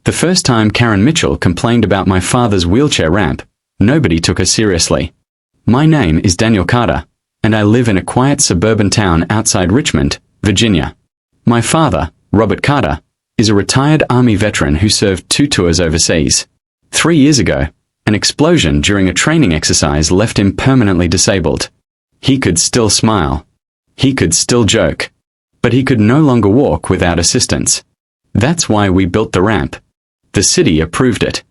The first time Karen Mitchell complained about my father's wheelchair ramp, nobody took her seriously. My name is Daniel Carter, and I live in a quiet suburban town outside Richmond, Virginia. My father, Robert Carter, is a retired Army veteran who served 2 tours overseas. 3 years ago, an explosion during a training exercise left him permanently disabled. He could still smile. He could still joke. But he could no longer walk without assistance. That's why we built the ramp. The city approved it.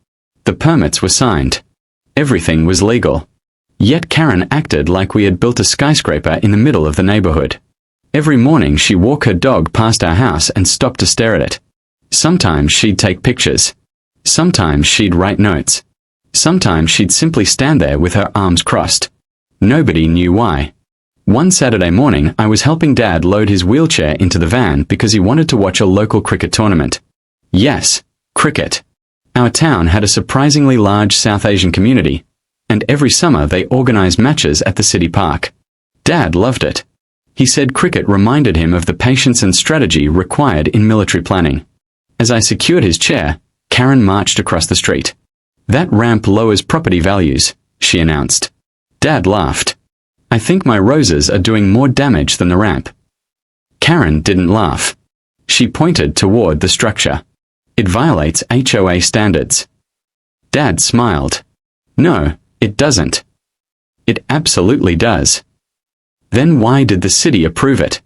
The permits were signed. Everything was legal. Yet Karen acted like we had built a skyscraper in the middle of the neighborhood. Every morning she'd walk her dog past our house and stop to stare at it. Sometimes she'd take pictures. Sometimes she'd write notes. Sometimes she'd simply stand there with her arms crossed. Nobody knew why. One Saturday morning I was helping Dad load his wheelchair into the van because he wanted to watch a local cricket tournament. Yes, cricket. Our town had a surprisingly large South Asian community, and every summer they organized matches at the city park. Dad loved it. He said cricket reminded him of the patience and strategy required in military planning. As I secured his chair, Karen marched across the street. "That ramp lowers property values," she announced. Dad laughed. "I think my roses are doing more damage than the ramp." Karen didn't laugh. She pointed toward the structure. "It violates HOA standards." Dad smiled. "No, it doesn't." "It absolutely does." "Then why did the city approve it?"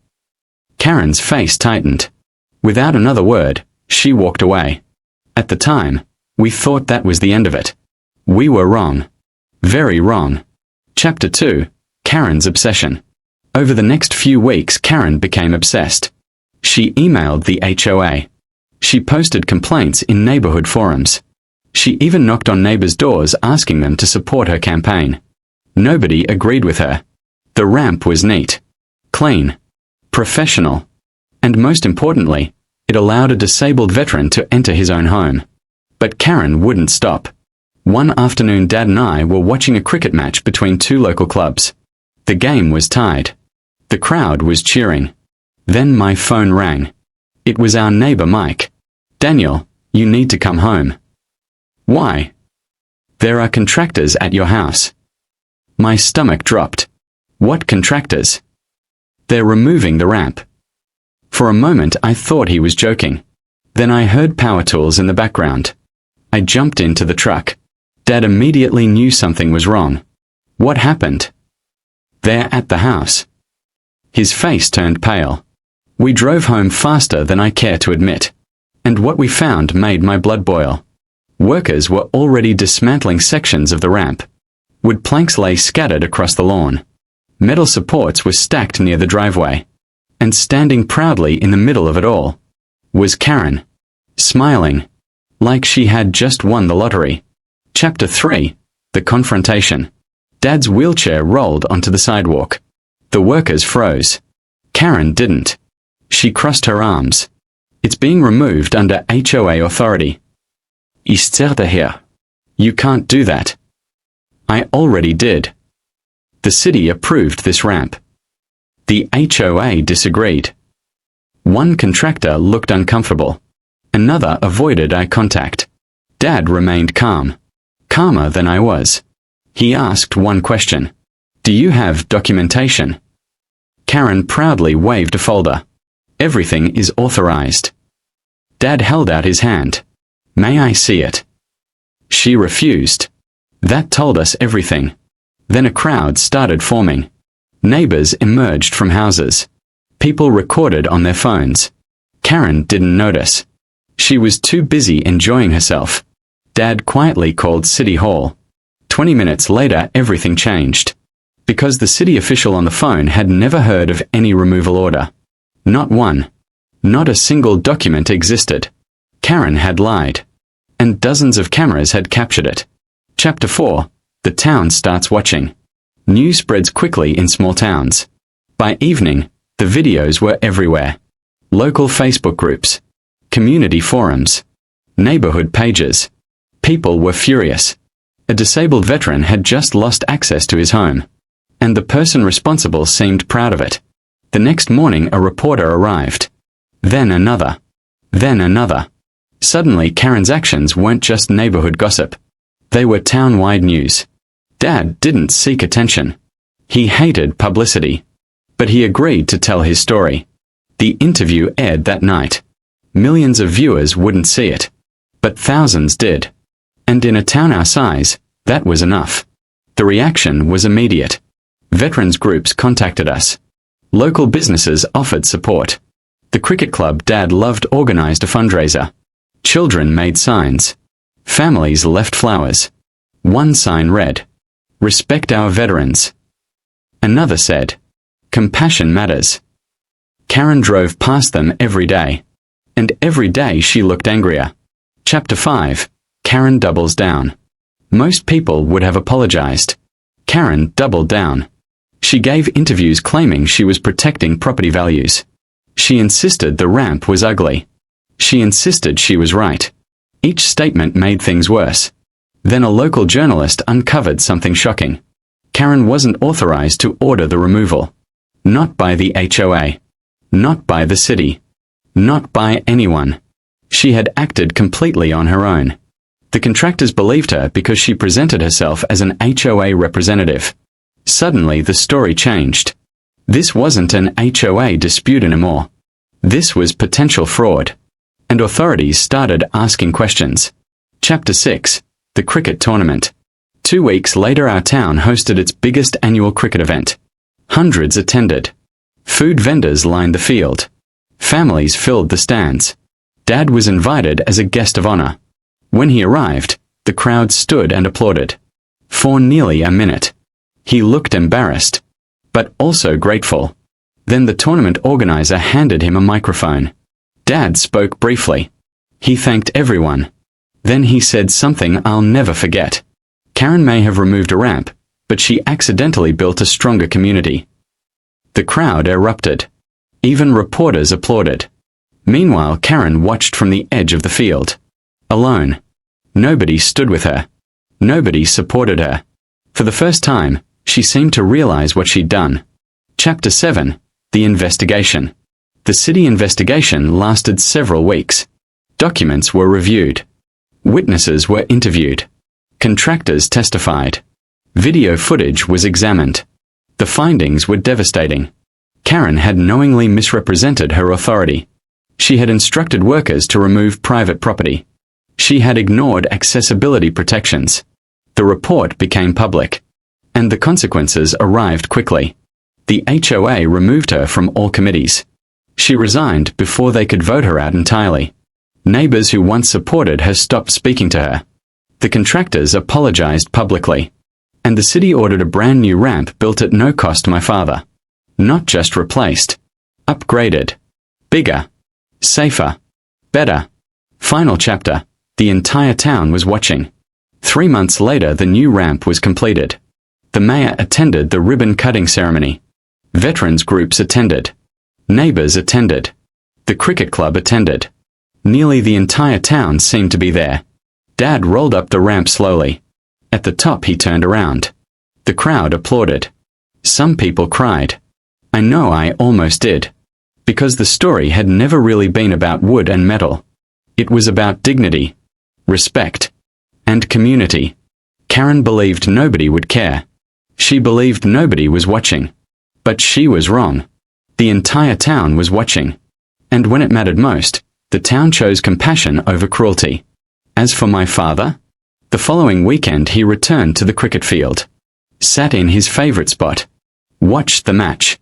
Karen's face tightened. Without another word, she walked away. At the time, we thought that was the end of it. We were wrong. Very wrong. Chapter 2. Karen's Obsession. Over the next few weeks, Karen became obsessed. She emailed the HOA. She posted complaints in neighborhood forums. She even knocked on neighbors' doors asking them to support her campaign. Nobody agreed with her. The ramp was neat, clean, professional, and most importantly, it allowed a disabled veteran to enter his own home. But Karen wouldn't stop. One afternoon Dad and I were watching a cricket match between 2 local clubs. The game was tied. The crowd was cheering. Then my phone rang. It was our neighbor Mike. "Daniel, you need to come home." "Why?" "There are contractors at your house." My stomach dropped. "What contractors?" "They're removing the ramp." For a moment I thought he was joking. Then I heard power tools in the background. I jumped into the truck. Dad immediately knew something was wrong. "What happened?" "They're at the house." His face turned pale. We drove home faster than I care to admit. And what we found made my blood boil. Workers were already dismantling sections of the ramp. Wood planks lay scattered across the lawn. Metal supports were stacked near the driveway. And standing proudly in the middle of it all was Karen, smiling, like she had just won the lottery. Chapter 3. The Confrontation. Dad's wheelchair rolled onto the sidewalk. The workers froze. Karen didn't. She crossed her arms. "It's being removed under HOA authority." "Ist daher. You can't do that." "I already did." The city approved this ramp. The HOA disagreed. One contractor looked uncomfortable. Another avoided eye contact. Dad remained calm. Calmer than I was. He asked one question. "Do you have documentation?" Karen proudly waved a folder. "Everything is authorized." Dad held out his hand. "May I see it?" She refused. That told us everything. Then a crowd started forming. Neighbors emerged from houses. People recorded on their phones. Karen didn't notice. She was too busy enjoying herself. Dad quietly called City Hall. 20 minutes later, everything changed. Because the city official on the phone had never heard of any removal order. Not one. Not a single document existed. Karen had lied. And dozens of cameras had captured it. Chapter 4. The town starts watching. News spreads quickly in small towns. By evening, the videos were everywhere. Local Facebook groups. Community forums. Neighborhood pages. People were furious. A disabled veteran had just lost access to his home. And the person responsible seemed proud of it. The next morning a reporter arrived. Then another. Then another. Suddenly, Karen's actions weren't just neighborhood gossip. They were town-wide news. Dad didn't seek attention. He hated publicity. But he agreed to tell his story. The interview aired that night. Millions of viewers wouldn't see it. But thousands did. And in a town our size, that was enough. The reaction was immediate. Veterans groups contacted us. Local businesses offered support. The cricket club Dad loved organized a fundraiser. Children made signs. Families left flowers. One sign read, "Respect our veterans." Another said, "Compassion matters." Karen drove past them every day. And every day she looked angrier. Chapter 5. Karen doubles down. Most people would have apologized. Karen doubled down. She gave interviews claiming she was protecting property values. She insisted the ramp was ugly. She insisted she was right. Each statement made things worse. Then a local journalist uncovered something shocking. Karen wasn't authorized to order the removal. Not by the HOA. Not by the city. Not by anyone. She had acted completely on her own. The contractors believed her because she presented herself as an HOA representative. Suddenly the story changed. This wasn't an HOA dispute anymore. This was potential fraud. And authorities started asking questions. Chapter 6. The Cricket Tournament. 2 weeks later our town hosted its biggest annual cricket event. Hundreds attended. Food vendors lined the field. Families filled the stands. Dad was invited as a guest of honor. When he arrived, the crowd stood and applauded. For nearly a minute. He looked embarrassed, but also grateful. Then the tournament organizer handed him a microphone. Dad spoke briefly. He thanked everyone. Then he said something I'll never forget. Karen may have removed a ramp, but she accidentally built a stronger community. The crowd erupted. Even reporters applauded. Meanwhile, Karen watched from the edge of the field. Alone. Nobody stood with her. Nobody supported her. For the first time, she seemed to realize what she'd done. Chapter 7. The Investigation. The city investigation lasted several weeks. Documents were reviewed. Witnesses were interviewed. Contractors testified. Video footage was examined. The findings were devastating. Karen had knowingly misrepresented her authority. She had instructed workers to remove private property. She had ignored accessibility protections. The report became public. And the consequences arrived quickly. The HOA removed her from all committees. She resigned before they could vote her out entirely. Neighbors who once supported her stopped speaking to her. The contractors apologized publicly. And the city ordered a brand new ramp built at no cost to my father. Not just replaced. Upgraded. Bigger. Safer. Better. Final chapter. The entire town was watching. 3 months later the new ramp was completed. The mayor attended the ribbon-cutting ceremony. Veterans groups attended. Neighbors attended. The cricket club attended. Nearly the entire town seemed to be there. Dad rolled up the ramp slowly. At the top he turned around. The crowd applauded. Some people cried. I know I almost did. Because the story had never really been about wood and metal. It was about dignity, respect, and community. Karen believed nobody would care. She believed nobody was watching. But she was wrong. The entire town was watching. And when it mattered most, the town chose compassion over cruelty. As for my father, the following weekend he returned to the cricket field, sat in his favorite spot, watched the match,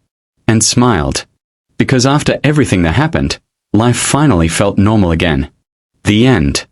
and smiled. Because after everything that happened, life finally felt normal again. The end.